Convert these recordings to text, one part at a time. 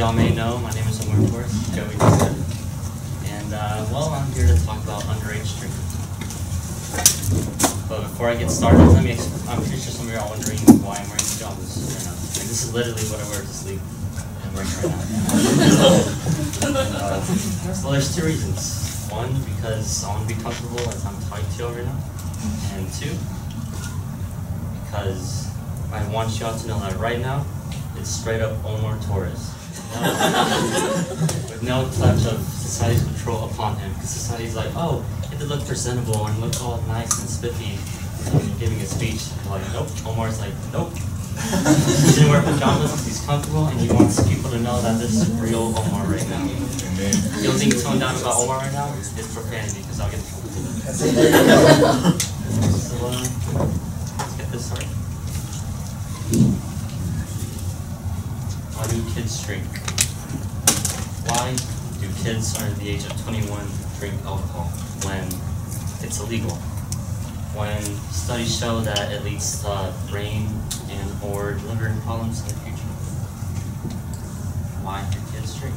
y'all may know, my name is Omar Torres, Joey said. And well, I'm here to talk about underage drinking. But before I get started, I'm pretty sure some of y'all are wondering why I'm wearing pajamas right now. Like, this is literally what I wear to sleep. I'm wearing right now. Well, there's two reasons. One, because I want to be comfortable as I'm talking to y'all right now. And two, because I want y'all to know that right now, it's straight up Omar Torres. With no touch of society's control upon him. Because society's like, oh, you have to look presentable and look all nice and spiffy when you're giving a speech. Like, nope. Omar's like, nope. He's gonna wear pajamas because he's comfortable and he wants people to know that this is real Omar right now. The only thing toned down about Omar right now is profanity, because I'll get in trouble with that. So, let's get this started. Why do kids drink? Why do kids under the age of 21 drink alcohol when it's illegal? When studies show that it leads to brain and or liver problems in the future? Why do kids drink?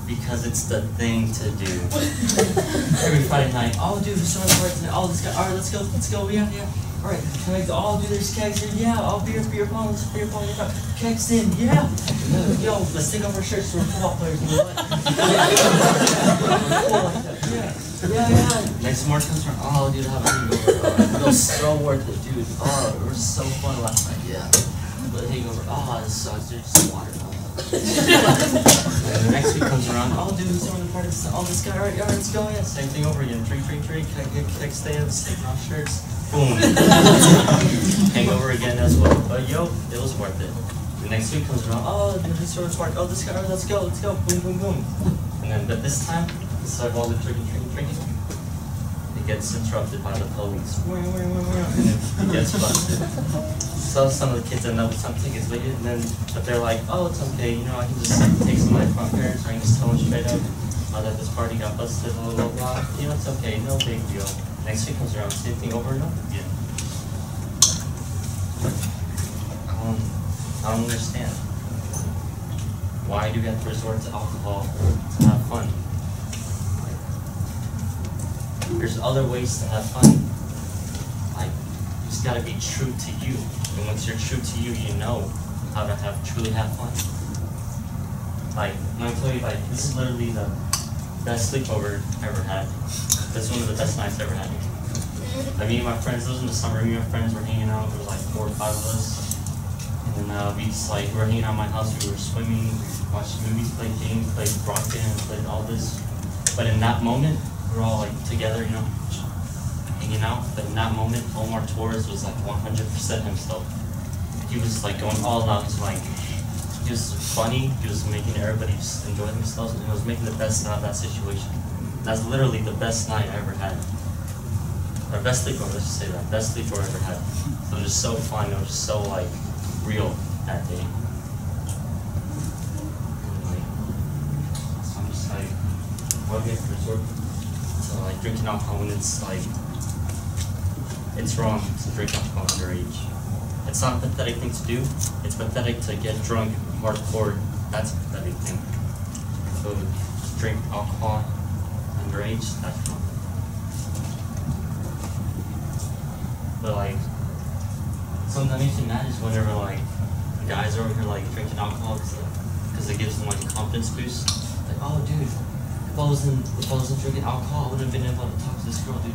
Because it's the thing to do. Every Friday night, oh dude, it's so important tonight. Oh, this guy, alright, let's go, yeah. Alright, can I go? Oh dude, there's kegs in, yeah, oh beer pong, yeah. Kegs in, yeah. Yo, let's take off our shirts, we're football players, you know what? Cool like that, yeah. Next morning comes around, oh dude, I have a hangover. It feels so worth it, dude. Oh, it was so fun last night, yeah. But hangover, oh, this sucks, dude, just water. And the next week comes around, oh dude, he's doing the party, oh this guy, alright, let's go, yeah. Same thing over again, drink, keg stands, taking off shirts, boom. Hangover again as well, but yo, it was worth it. The next week comes around, oh dude, he's doing party, oh this guy, alright, let's go, boom. And then, but this time, instead of all the drinking, it gets interrupted by the police. And it gets busted. So some of the kids end up with some tickets later, and then, but they're like, oh, it's okay, you know, I can just take some of my parents, or I can just tell them straight up that this party got busted, blah, blah, blah. You know, it's okay, no big deal. Next week comes around, same thing over and over again. I don't understand. Why do we have to resort to alcohol to have fun? There's other ways to have fun. Like, you just gotta be true to you. And once you're true to you, you know how to truly have fun. Like, when I tell you, like, this is literally the best sleepover I ever had. That's one of the best nights I ever had. Like, me and my friends, this was in the summer, me and my friends were hanging out. There was like 4 or 5 of us. And then we just like, we were hanging out at my house, we were swimming, watching movies, played games, played rock band, played all this. But in that moment, we were all like together, you know, hanging out. But in that moment, Omar Torres was like 100% himself. He was like going all out to like, he was funny, he was making everybody just enjoy themselves, and he was making the best out of that situation. That's literally the best night I ever had. Or best sleepover, let's just say that. Best sleepover I ever had. It was just so fun, it was just so like real that day. And like, so I'm just like, why do we have to resort to like drinking alcohol when it's like, it's wrong to drink alcohol underage. It's not a pathetic thing to do, it's pathetic to get drunk hardcore, that's a pathetic thing. So to drink alcohol underage, that's wrong. But like, something that makes me mad is whenever like guys are over here like drinking alcohol because it gives them like a confidence boost. Like, oh dude, if I wasn't drinking alcohol, I wouldn't have been able to talk to this girl. Dude,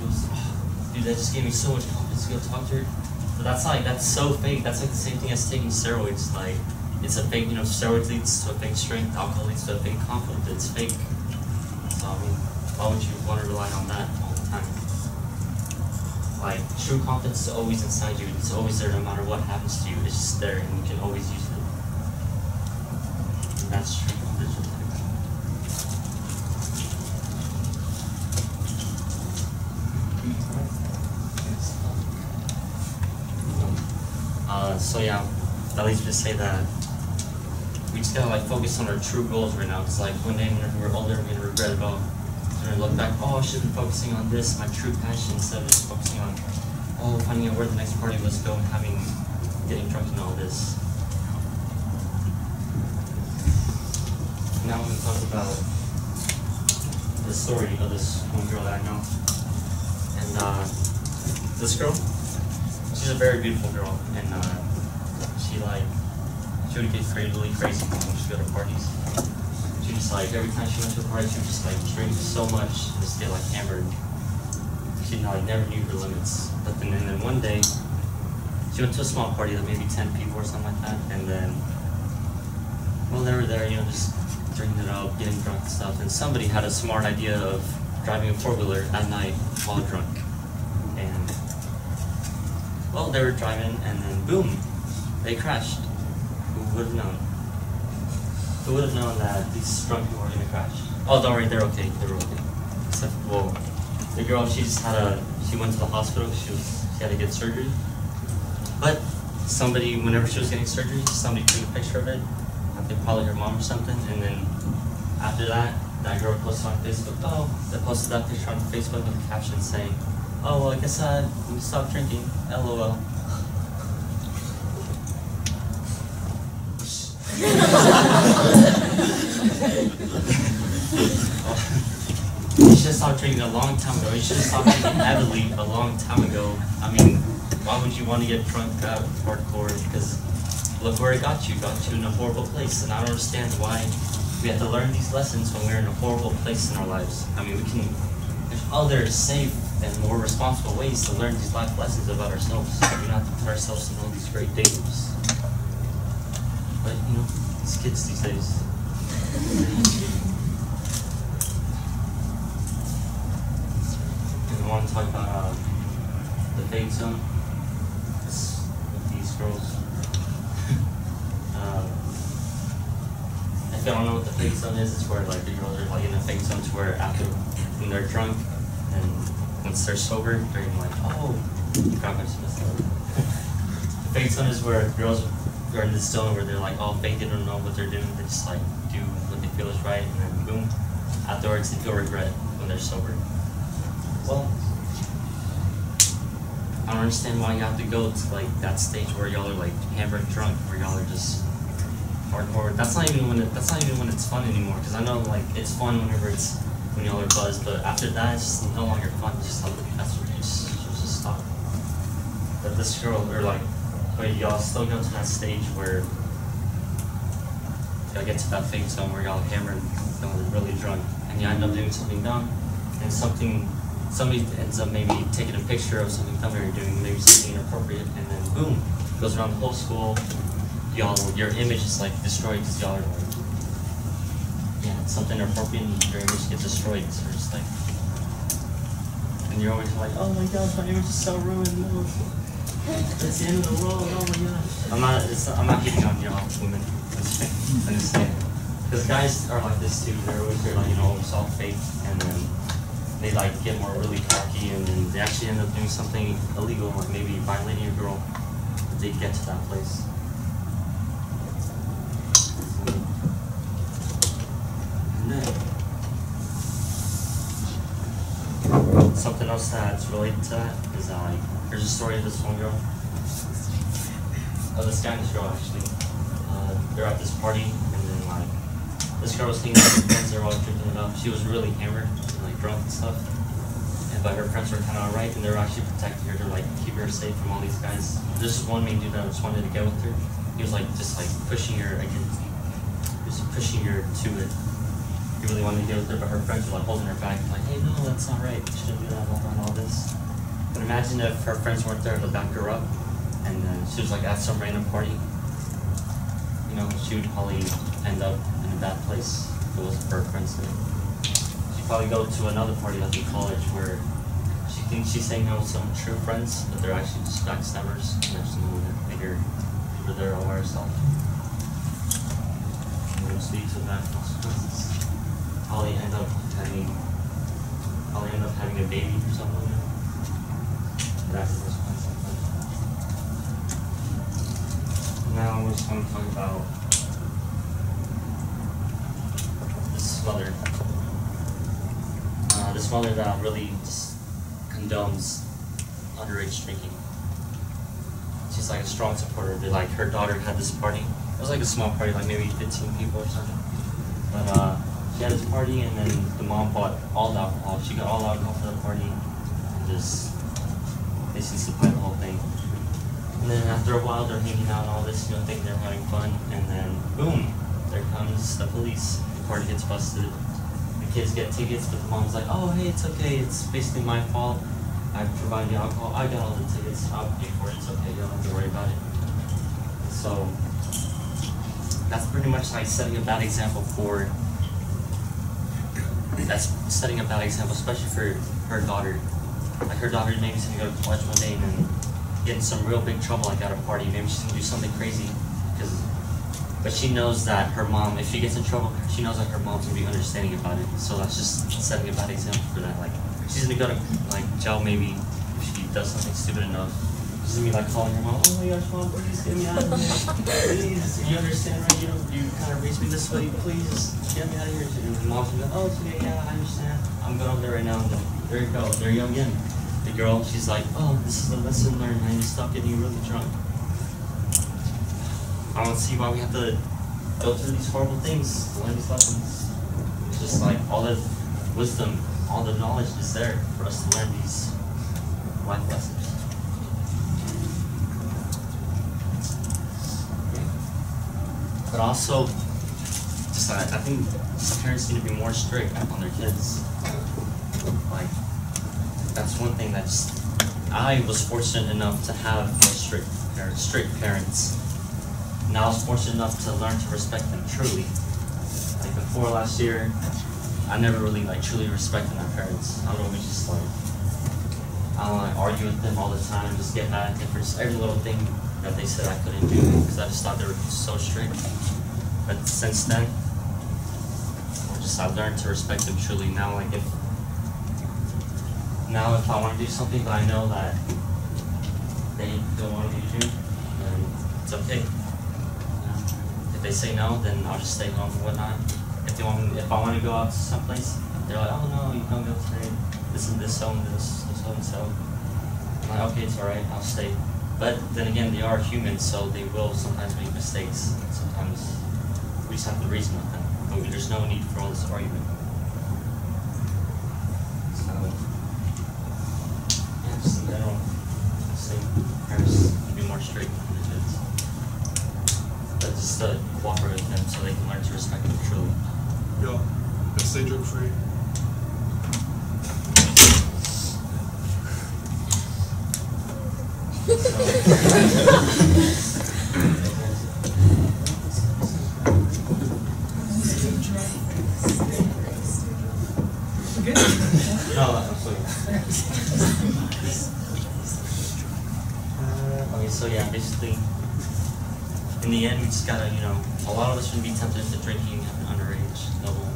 dude, that just gave me so much confidence to go talk to her. But that's so fake. That's like the same thing as taking steroids. Like, it's a fake, you know, steroids leads to a fake strength, alcohol leads to a fake confidence. It's fake. So I mean, why would you want to rely on that all the time? Like, true confidence is always inside you. It's always there no matter what happens to you. It's just there and you can always use it. And that's true confidence. So yeah, that leads me to say that we just gotta like focus on our true goals right now. Because like one day when we're older, we're gonna regret it all. We're gonna look back, oh, I should have been focusing on this, my true passion, instead of just focusing on, oh, finding out where the next party was going, getting drunk and all this. Now I'm going to talk about the story of this one girl that I know. And this girl, she's a very beautiful girl, and she would get really crazy when she would go to parties. She just every time she went to a party, she would just drink so much and just get hammered. She never knew her limits. But then one day, she went to a small party, maybe 10 people or something like that, and then, well, they were there, just drinking it up, getting drunk and stuff, and somebody had a smart idea of driving a four-wheeler at night while drunk. And, well, they were driving, and then boom, they crashed. Who would have known? Who would have known that these drunk people were going to crash? Oh, don't worry, they're okay. They were okay. Except, well, the girl, she went to the hospital. She had to get surgery. But somebody, whenever she was getting surgery, somebody took a picture of it. I think probably her mom or something. And then after that girl posted on Facebook. Oh, they posted that picture on Facebook with a caption saying, "Oh, well, I guess I need to stop drinking. LOL." You should have stopped drinking a long time ago. You should have stopped drinking heavily a long time ago. I mean, why would you want to get drunk that hardcore? Because look where it got you. It got you in a horrible place. And I don't understand why we have to learn these lessons when we're in a horrible place in our lives. I mean, there's other safe and more responsible ways to learn these life lessons about ourselves. We don't have to put ourselves in all these great dangers. But, these kids these days. And I want to talk about the fade zone. With these girls. If you don't know what the fade zone is, it's where the girls are in a fade zone to where when they're drunk and once they're sober, they're oh, crap, I just messed up. The fade zone is where girls are in this zone where they're all fake, they don't know what they're doing, they just do what they feel is right, and then boom, afterwards they feel regret when they're sober. Well, I don't understand why you have to go to that stage where y'all are hammered drunk, where y'all are just hardcore. That's not even when it's fun anymore. Because I know it's fun when y'all are buzzed, but after that it's just no longer fun. It's just that's what you just stop. But this girl, but y'all still go to that stage where y'all get to that fake zone where y'all hammered, y'all are really drunk, and you end up doing something dumb, and somebody ends up maybe taking a picture of something dumb you're doing, maybe something inappropriate, and then boom, goes around the whole school. Your image is destroyed because y'all are something inappropriate, and your image gets destroyed. So just and you're always oh my gosh, my image is so ruined. No. It's the end of the world. Oh my gosh. I'm not hating on y'all women. I'm just saying, because guys are like this too. They're always it's all fake, and then they get more really cocky, and then they actually end up doing something illegal, maybe violating a girl. But they get to that place. Something else that's related to that is here's a story of this one girl. This guy and this girl actually. They're at this party, and then this girl was hanging out with friends. They were all drinking it up. She was really hammered, and drunk and stuff. But her friends were kind of alright, and they were actually protecting her to keep her safe from all these guys. There's this one main dude that just wanted to get with her. He was just pushing her against, just pushing her to it. He really wanted to get with her, but her friends were holding her back, hey, no, that's not right. You shouldn't do that, blah, blah, and all this. But imagine if her friends weren't there to back her up, and she was at some random party. She would probably end up in a bad place if it wasn't for her friends there. She'd probably go to another party in college where she thinks she's hanging out with some true friends, but they're actually just backstabbers, and they're just going to make her over there all by herself. And it'll lead to bad consequences. Probably end up having a baby or something like that. That's the consequence. Now we're just going to talk about this mother. This mother that really just condones underage drinking. She's a strong supporter. Her daughter had this party. It was a small party, maybe 15 people or something. But she had this party, and then the mom bought all the alcohol. She got all the alcohol for the party, and just basically supplied the whole thing. And then after a while, they're hanging out and all this, thinking they're having fun, and then boom, there comes the police. The party gets busted. The kids get tickets, but the mom's like, "Oh, hey, it's okay. It's basically my fault. I provided the alcohol. I got all the tickets. I'll pay for it. It's okay. You don't have to worry about it." So that's pretty much like setting a bad example for. That's setting a bad example, especially for her daughter. Like her daughter maybe she's gonna go to college one day and then get in some real big trouble, like at a party. Maybe she's gonna do something crazy, but she knows that her mom, if she gets in trouble, she knows that her mom's gonna be understanding about it. So that's just setting a bad example for that. Like she's gonna go to like jail maybe if she does something stupid enough. She's gonna be like calling her mom, "Oh my gosh, mom, please get me out of here. Please, you understand, right? You kind of raised me this way. Please get me out of here." And the mom's gonna go, "Oh, it's okay, yeah, I understand. I'm going over there right now." And then, there you go. There you go again. The girl, she's like, "Oh, this is a lesson learned. I need to stop getting really drunk." I don't see why we have to go through these horrible things to learn these lessons. It's just like all the wisdom, all the knowledge is there for us to learn these life lessons. But also, just I think parents need to be more strict on their kids. Like, that's one thing that's. I was fortunate enough to have strict parents. And I was fortunate enough to learn to respect them truly. Like before last year, I never really truly respected my parents. I would always just argue with them all the time and just get mad at them for just every little thing that they said I couldn't do because I just thought they were so strict. But since then, I've learned to respect them truly. Now, if I want to do something but I know that they don't want me to do, then it's okay. If they say no, then I'll just stay home and whatnot. If I want to go out to someplace, they're like, "Oh no, you can't go today. This and this, so and this, so and so." I'm like, "Okay, it's alright, I'll stay." But then again, they are humans, so they will sometimes make mistakes. Sometimes we just have to reason with them. There's no need for all this argument. So, yeah, just in general, I think parents can be more strict with their kids. But just cooperate with them so they can learn to respect them truly. Yeah, and stay drug free. Okay, so yeah, basically, in the end, we just gotta, a lot of us would be tempted to drinking at an underage level.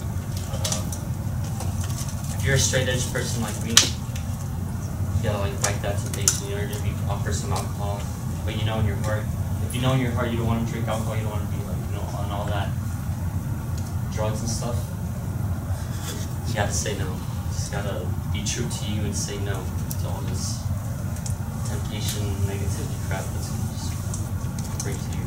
If you're a straight edge person like me, you gotta fight that temptation. You're gonna be offered some alcohol, but in your heart, if you know in your heart you don't want to drink alcohol, you don't want to be on all that drugs and stuff, you gotta say no. You just gotta be true to you and say no to all this temptation, negativity crap that's gonna just break you.